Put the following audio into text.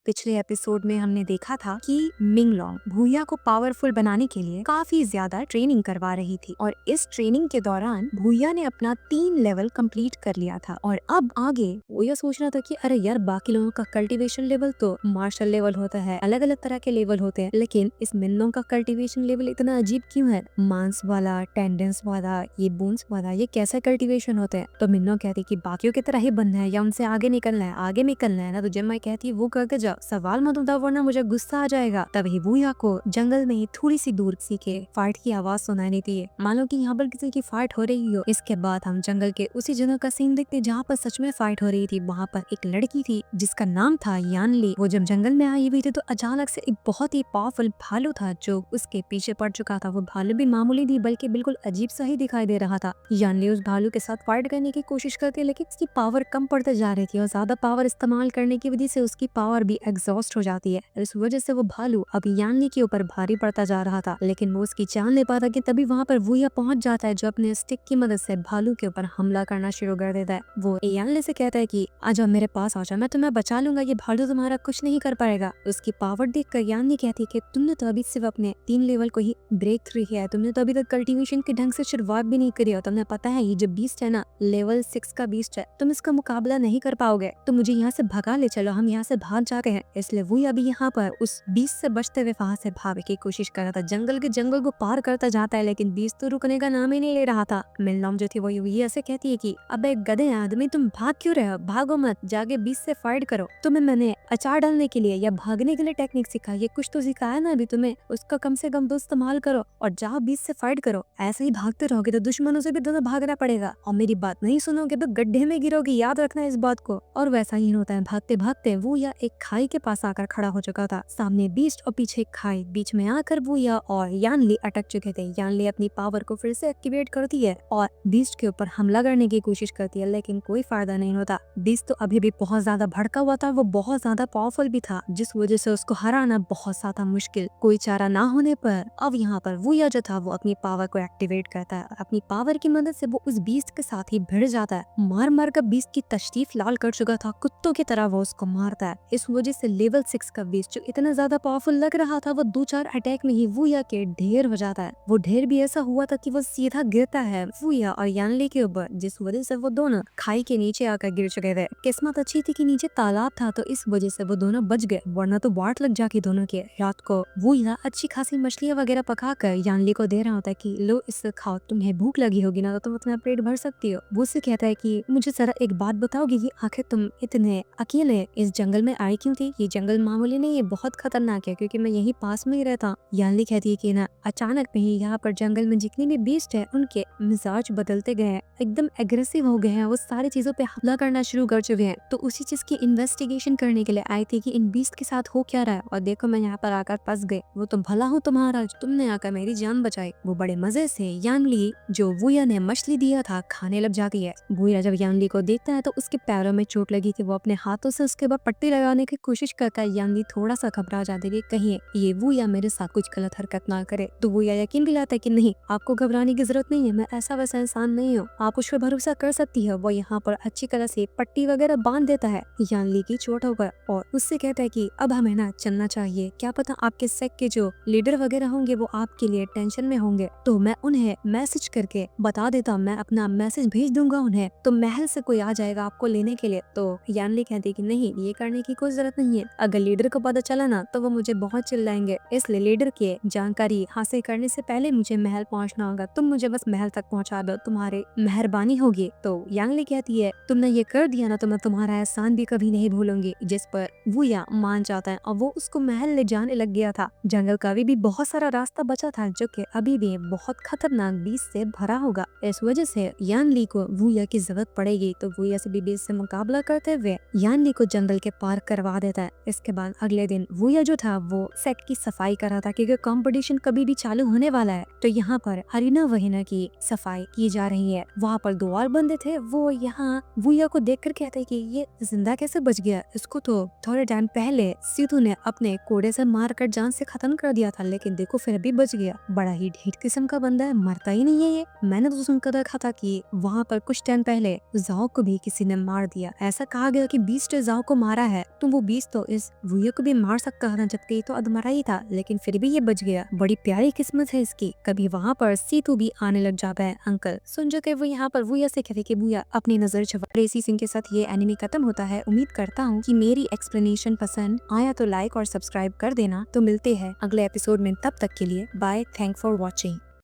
पिछले एपिसोड में हमने देखा था कि मिंगलोंग भूया को पावरफुल बनाने के लिए काफी ज्यादा ट्रेनिंग करवा रही थी और इस ट्रेनिंग के दौरान भूया ने अपना 3 लेवल कंप्लीट कर लिया था और अब आगे वो ये सोच रहा था कि अरे यार बाकी लोगों का कल्टीवेशन लेवल तो मार्शल लेवल होता है, अलग अलग तरह के लेवल होते हैं, लेकिन इस मिंगलोंग का कल्टीवेशन लेवल इतना अजीब क्यों है? मांस वाला, टेंडेंस वाला, ये बोन्स वाला, ये कैसा कल्टीवेशन होता है? तो मिंगलोंग कहती कि बाकियों की तरह ही बनना है या उनसे आगे निकलना है, आगे निकलना है ना। तो जिम्मा कहती है वो करके जाओ, सवाल मत उठाओ वरना मुझे गुस्सा आ जाएगा। तभी भूया को जंगल में ही थोड़ी सी दूर किसी के फाइट की आवाज सुनाई देती है, मानो कि यहाँ पर किसी की फाइट हो रही हो। इसके बाद हम जंगल के उसी जगह का सीन देखते जहाँ पर सच में फाइट हो रही थी। वहाँ पर एक लड़की थी जिसका नाम था यानली। वो जब जंगल में आई हुई थी तो अचानक से एक बहुत ही पावरफुल भालू था जो उसके पीछे पड़ चुका था। वो भालू भी मामूली नहीं बल्कि बिल्कुल अजीब सा ही दिखाई दे रहा था। यानली उस भालू के साथ फाइट करने की कोशिश करती है लेकिन उसकी पावर कम पड़ते जा रही थी और ज्यादा पावर इस्तेमाल करने की वजह से उसकी पावर भी एग्जॉस्ट हो जाती है। इस वजह से वो भालू अब यानली के ऊपर भारी पड़ता जा रहा था, लेकिन वो उसकी जान ले पाता कि तभी वहाँ पर वूया पहुंच जाता है जो अपने स्टिक की मदद से भालू के ऊपर हमला करना शुरू कर देता है। वो यानली से कहता है कि आजा मेरे पास आजा, मैं तुम्हें बचा लूंगा, ये भालू तुम्हारा कुछ नहीं कर पाएगा। उसकी पावर देखकर यानली कहती है कि तुमने तो अभी सिर्फ अपने 3 लेवल को ही ब्रेक थ्रू किया है, तुमने तो अभी तक कल्टीवेशन के ढंग से शुरुआत भी नहीं करी हो। तुमने पता है ये जो बीस्ट है ना, लेवल 6 का बीस्ट है, तुम इसका मुकाबला नहीं कर पाओगे, तो मुझे यहाँ से भगा ले चलो, हम यहाँ से भाग जाते हैं। इसलिए वो अभी यहाँ पर उस बीस्ट से बचते हुए वहां से भागने की कोशिश कर रहा था। जंगल को पार करता जाता है लेकिन बीस्ट तो रुकने का नाम ही नहीं ले रहा था। मिंगलोंग जो थी वो ये ऐसे कहती है कि अबे गधे आदमी, तुम भाग क्यों रहे हो? भागो मत, जाके बीस्ट से फाइट करो। तुम्हें मैंने अचार डालने के लिए या भागने के लिए टेक्निक सिखाई, ये कुछ तो सिखाया ना अभी तुम्हें, उसका कम से कम तो इस्तेमाल करो और जाओ बीच से फाइट करो। ऐसे ही भागते रहोगे तो दुश्मनों से भी तुम्हें भागना पड़ेगा और मेरी बात नहीं सुनोगे तो गड्ढे में गिरोगे, याद रखना इस बात को। और वैसा ही होता है। भागते भागते वो या एक खाई के पास आकर खड़ा हो चुका था, सामने बीस्ट और पीछे खाई। बीच में आकर वो या और यानली अटक चुके थे। यानली अपनी पावर को फिर से एक्टिवेट करती है और बीस्ट के ऊपर हमला करने की कोशिश करती है लेकिन कोई फायदा नहीं होता। बीस्ट तो अभी भी बहुत ज्यादा भड़का हुआ था, वो बहुत ज्यादा पावरफुल भी था जिस वजह से उसको हराना बहुत ज्यादा मुश्किल। कोई चारा ना होने पर अब यहाँ पर वूया जो था वो अपनी पावर को एक्टिवेट करता है। अपनी पावर की मदद से वो उस बीस्ट के साथ ही भिड़ जाता है। मार मार कर बीस्ट की तशरीफ लाल कर चुका था, कुत्तों की तरह वो उसको मारता है। इस वजह से लेवल 6 का बीस्ट जो इतना ज्यादा पावरफुल लग रहा था वो 2-4 अटैक में ही वूया के ढेर हो जाता है। वो ढेर भी ऐसा हुआ था कि वो सीधा गिरता है वूया और यानली के ऊपर, जिस वजह से वो दोनों खाई के नीचे आकर गिर चुके थे। किस्मत अच्छी थी कि नीचे तालाब था तो इस वजह से वो दोनों बच गए, वरना तो वाट लग जाती दोनों के। रात को वूया अच्छी खासी मछलियां वगैरह पका कर यानली को दे रहा होता है कि लो इससे खाओ, तुम्हें भूख लगी होगी ना तो तुम अपना पेट भर सकती हो। वो उससे कहता है कि मुझे जरा एक बात बताओगी कि आखिर तुम इतने अकेले इस जंगल में आई क्यों थी? ये जंगल मामूली नहीं, ये बहुत खतरनाक है क्योंकि मैं यही पास में ही रहता हूँ। यानली कहती है कि ना अचानक में ही यहाँ पर जंगल में जितने भी बीस्ट है उनके मिजाज बदलते गए हैं, एकदम एग्रेसिव हो गए हैं, वो सारी चीजों पे हमला करना शुरू कर चुके हैं। तो उसी चीज की इन्वेस्टिगेशन करने के लिए आई थी कि इन बीस्ट के साथ हो क्या रहा है। और देखो मैं यहाँ पर आकर फंस गई, वो तो भला हूँ तुम्हारा, तुमने आकर मेरी जान बचाई। वो बड़े मजे से यानली जो वूया ने मछली दिया था खाने लग जाती है। वूया जब यानली को देखता है तो उसके पैरों में चोट लगी थी, वो अपने हाथों से उसके बाद पट्टी लगाने की कोशिश करता है। यानली थोड़ा सा घबरा जाती है, कहीं ये वूया मेरे साथ कुछ गलत हरकत ना करे। तो वूया यकीन दिलाता है कि नहीं, आपको घबराने की जरूरत नहीं है, मैं ऐसा वैसा इंसान नहीं हूँ, आप उस पर भरोसा कर सकती है। वो यहाँ पर अच्छी तरह से पट्टी वगैरह बांध देता है यानली की चोटों पर और उससे कहता है कि अब हमें ना चलना चाहिए, क्या पता आपके सेक के जो लीडर वगैरह होंगे वो आपके लिए टेंशन में होंगे, तो मैं उन्हें मैसेज करके बता देता हूँ, मैं अपना मैसेज भेज दूंगा उन्हें, तो महल से कोई आ जाएगा आपको लेने के लिए। तो यानली कहती है कि नहीं, ये करने की कोई जरूरत नहीं है, अगर लीडर को पता चला ना तो वो मुझे बहुत चिल्लाएंगे, इसलिए लीडर की जानकारी हासिल करने से पहले मुझे महल पहुंचना होगा, तुम मुझे बस महल तक पहुंचा दो, तुम्हारी मेहरबानी होगी। तो यानली कहती है तुमने ये कर दिया ना तो मैं तुम्हारा एहसान भी कभी नहीं भूलूंगी, जिस पर वूया मान जाता है और वो उसको महल ले जाने लग गया था। जंगल का भी बहुत सारा रास्ता बचा था जो कि अभी भी बहुत खतरनाक बीस्ट से भरा होगा। इस वजह से यानली को वूया की जरूरत पड़ेगी, तो वूया से भी बीस्ट से मुकाबला करते हुए यानली को जंगल के पार करवा देता है। इसके बाद अगले दिन वूया जो था वो सेट की सफाई कर रहा था क्योंकि कंपटीशन कभी भी चालू होने वाला है। तो यहाँ पर हरीना वहीना की सफाई की जा रही है। वहाँ पर 2 और बंदे थे, वो यहाँ वूया को देखकर कहते हैं कि ये जिंदा कैसे बच गया, इसको तो थोड़े टाइम पहले सीधू ने अपने कोड़े से मारकर जान से खत्म कर दिया था, लेकिन देखो फिर भी बच गया, बड़ा ही ढीठ किस्म का बंदा है, मरता ही नहीं है ये। मैंने तो सुनकर रखा था कि वहाँ पर कुछ टाइम पहले जाओ को भी किसी ने मार दिया, ऐसा कहा गया कि बीस्ट जाओ को मारा है, तो वो प्रीस तो इस भूया को भी मार सकता था जबकि ये तो अधमरा ही था, लेकिन फिर भी ये बच गया। बड़ी प्यारी किस्मत है इसकी। कभी वहाँ पर सीतू भी आने लग जाता है अंकल। सुन जो के वो यहाँ पर भूया से कहते कि भूया अपनी नजर छुपा। इसी सीन के साथ ये एनिमे खत्म होता है। उम्मीद करता हूँ कि मेरी एक्सप्लेनेशन पसंद आया तो लाइक और सब्सक्राइब कर देना। तो मिलते हैं अगले एपिसोड में, तब तक के लिए बाय। Thank for watching.